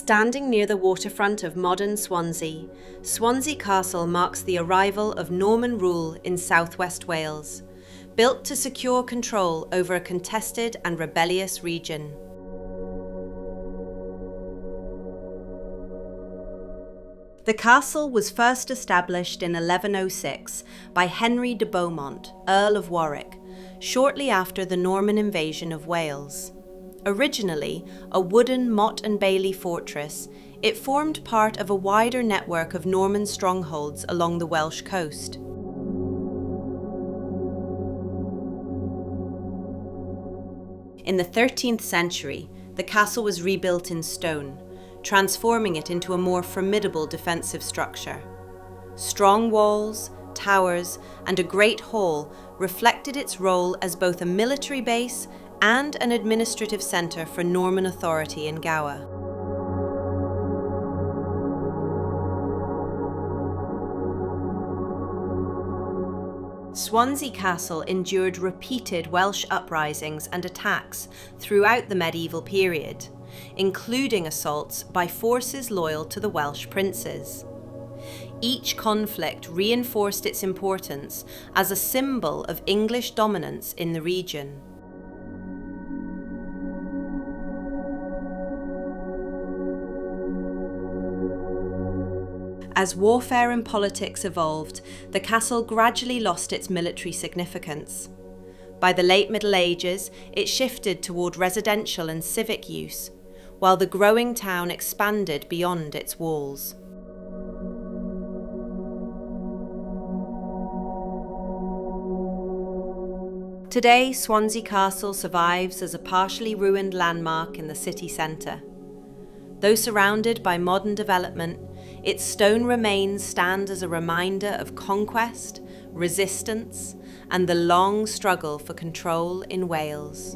Standing near the waterfront of modern Swansea, Swansea Castle marks the arrival of Norman rule in southwest Wales, built to secure control over a contested and rebellious region. The castle was first established in 1106 by Henry de Beaumont, Earl of Warwick, shortly after the Norman invasion of Wales. Originally a wooden Motte and Bailey fortress, it formed part of a wider network of Norman strongholds along the Welsh coast. In the 13th century, the castle was rebuilt in stone, transforming it into a more formidable defensive structure. Strong walls, towers, and a great hall reflected its role as both a military base and an administrative centre for Norman authority in Gower. Swansea Castle endured repeated Welsh uprisings and attacks throughout the medieval period, including assaults by forces loyal to the Welsh princes. Each conflict reinforced its importance as a symbol of English dominance in the region. As warfare and politics evolved, the castle gradually lost its military significance. By the late Middle Ages, it shifted toward residential and civic use, while the growing town expanded beyond its walls. Today, Swansea Castle survives as a partially ruined landmark in the city centre. Though surrounded by modern development, its stone remains stand as a reminder of conquest, resistance, and the long struggle for control in Wales.